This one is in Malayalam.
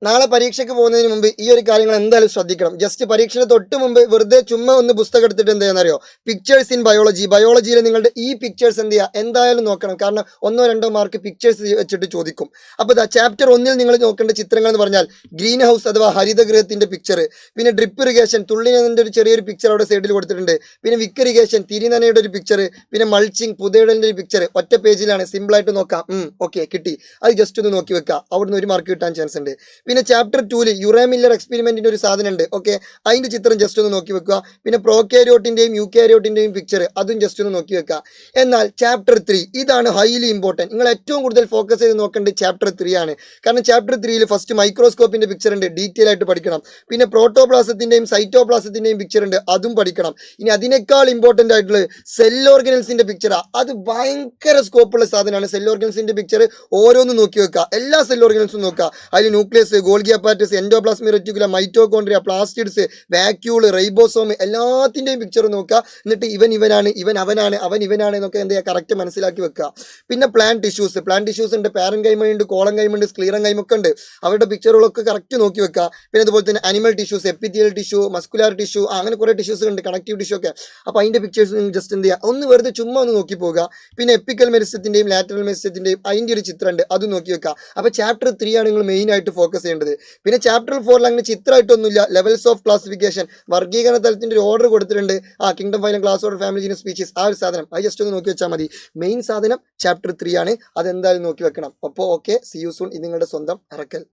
നാളെ പരീക്ഷയ്ക്ക് പോകുന്നതിന് മുമ്പ് ഈ ഒരു കാര്യങ്ങൾ എന്തായാലും ശ്രദ്ധിക്കണം. ജസ്റ്റ് പരീക്ഷയുടെ തൊട്ട് മുമ്പ് വെറുതെ ചുമ്മാ ഒന്ന് പുസ്തകം എടുത്തിട്ട് എന്ത് ചെയ്യാന്നറിയോ, പിക്ചേഴ്സ് ഇൻ ബയോളജിയിൽ നിങ്ങളുടെ ഈ പിക്ചേഴ്സ് എന്ത് ചെയ്യുക എന്തായാലും നോക്കണം. കാരണം 1-2 മാർക്ക് പിക്ചേഴ്സ് വെച്ചിട്ട് ചോദിക്കും. അപ്പോൾ ചാപ്റ്റർ 1 നിങ്ങൾ നോക്കേണ്ട ചിത്രങ്ങൾ എന്ന് പറഞ്ഞാൽ ഗ്രീൻ ഹൗസ് അഥവാ ഹരിതഗൃഹത്തിന്റെ പിക്ചർ, പിന്നെ ഡ്രിപ്പ് ഇറിഗേഷൻ തുള്ളിനതിൻ്റെ ഒരു ചെറിയൊരു പിക്ചർ അവിടെ സൈഡിൽ കൊടുത്തിട്ടുണ്ട്, പിന്നെ വിക്ക് ഇറിഗേഷൻ തിരിനനയുടെ ഒരു പിക്ചർ, പിന്നെ മൾച്ചിങ് പുതയിടലിന്റെ ഒരു പിക്ചർ. ഒറ്റ പേജിലാണ്, സിമ്പിൾ ആയിട്ട് നോക്കാം. ഓക്കെ കിട്ടി, അത് ജസ്റ്റ് ഒന്ന് നോക്കി വെക്കുക, അവിടുന്ന് 1 മാർക്ക് കിട്ടാൻ ചാൻസ് ഉണ്ട്. പിന്നെ ചാപ്റ്റർ 2 യുറേമില്ലർ എക്സ്പെരിമെന്റിന്റെ ഒരു സാധനം ഉണ്ട്. ഓക്കെ, അതിന്റെ ചിത്രം ജസ്റ്റ് ഒന്ന് നോക്കി വെക്കുക. പിന്നെ പ്രോകാരിയോട്ടിന്റെയും യൂകാരിയോട്ടിന്റെയും പിക്ചർ അതും ജസ്റ്റ് ഒന്ന് നോക്കി വെക്കുക. എന്നാൽ ചാപ്റ്റർ 3 ഇതാണ് ഹൈലി ഇമ്പോർട്ടൻറ്റ്. നിങ്ങൾ ഏറ്റവും കൂടുതൽ ഫോക്കസ് ചെയ്ത് നോക്കേണ്ടത് ചാപ്റ്റർ 3 ആണ്. കാരണം ചാപ്റ്റർ 3 ഫസ്റ്റ് മൈക്രോസ്കോപ്പിന്റെ പിക്ചർ ഉണ്ട്, ഡീറ്റെയിൽ ആയിട്ട് പഠിക്കണം. പിന്നെ പ്രോട്ടോപ്ലാസത്തിന്റെയും സൈറ്റോപ്ലാസത്തിന്റെയും പിക്ചർ ഉണ്ട്, അതും പഠിക്കണം. ഇനി അതിനേക്കാൾ ഇമ്പോർട്ടൻ്റ് ആയിട്ടുള്ള സെൽ ഓർഗനൽസിന്റെ പിക്ചർ, അത് ഭയങ്കര സ്കോപ്പുള്ള സാധനമാണ്. സെൽ ഓർഗനൽസിന്റെ പിക്ചർ ഓരോന്നും നോക്കി വെക്കുക, എല്ലാ സെൽ ഓർഗനൽസും നോക്കുക. അതിൽ nucleus, Golgi apparatus, endoplasmic reticulum, mitochondria, plastids, vacuole, ribosome എല്ലാത്തിൻ്റെയും പിക്ചർ നോക്കുക. എന്നിട്ട് ഇവൻ ഇവനാണ്, ഇവൻ അവനാണ്, അവൻ ഇവനാണ് എന്നൊക്കെ എന്താ കറക്റ്റ് മനസ്സിലാക്കി വെക്കുക. പിന്നെ പ്ലാന്റ് ടിഷ്യൂസ് ഉണ്ട്, പാരൻകൈമുണ്ട്, കോളൻകൈമുണ്ട്, സ്ക്ലീറൻകൈമൊക്കെ ഉണ്ട്. അവരുടെ പിക്ചറുകളൊക്കെ കറക്റ്റ് നോക്കി വെക്കുക. പിന്നെ അതുപോലെ തന്നെ animal tissues, epithelial tissue, muscular tissue, അങ്ങനെ കുറേ ടിഷ്യൂസ് ഉണ്ട്, കണക്റ്റീവ് ടിഷ്യൂ ഒക്കെ. അപ്പോൾ അതിൻ്റെ പിക്ചേഴ്സ് നിങ്ങൾ ജസ്റ്റ് എന്ത് ചെയ്യുക, ഒന്ന് വെറുതെ ചുമ്മാ ഒന്ന് നോക്കി പോകുക. പിന്നെ എപ്പിക്കൽ മെരിസ്റ്റത്തിൻ്റെയും ലാറ്ററൽ മെരിസ്റ്റത്തിൻ്റെയും അതിൻ്റെ ഒരു ചിത്രം ഉണ്ട്, അത് നോക്കി വെക്കുക. അപ്പോൾ ചാപ്റ്റർ 3 ആണ് നിങ്ങൾ മെയിൻ ആയിട്ട് ഫോക്കസ് ചെയ്യേണ്ടത്. പിന്നെ ചാപ്റ്റർ 4 അങ്ങനെ ചിത്രമായിട്ടൊന്നുമില്ല, ലെവൽസ് ഓഫ് ക്ലാസിഫിക്കേഷൻ വർഗീകരണ തലത്തിൻ്റെ ഒരു ഓർഡർ കൊടുത്തിട്ടുണ്ട്. Kingdom, phylum, class order, family, genus, species, ആ ഒരു സാധനം അത് ജസ്റ്റ് ഒന്ന് നോക്കി വെച്ചാൽ മതി. മെയിൻ സാധനം ചാപ്റ്റർ 3 ആണ്, അതെന്തായാലും നോക്കി വെക്കണം. അപ്പോൾ ഓക്കെ, സി യു സൂൺ. ഇത് നിങ്ങളുടെ സ്വന്തം അറക്കൽ.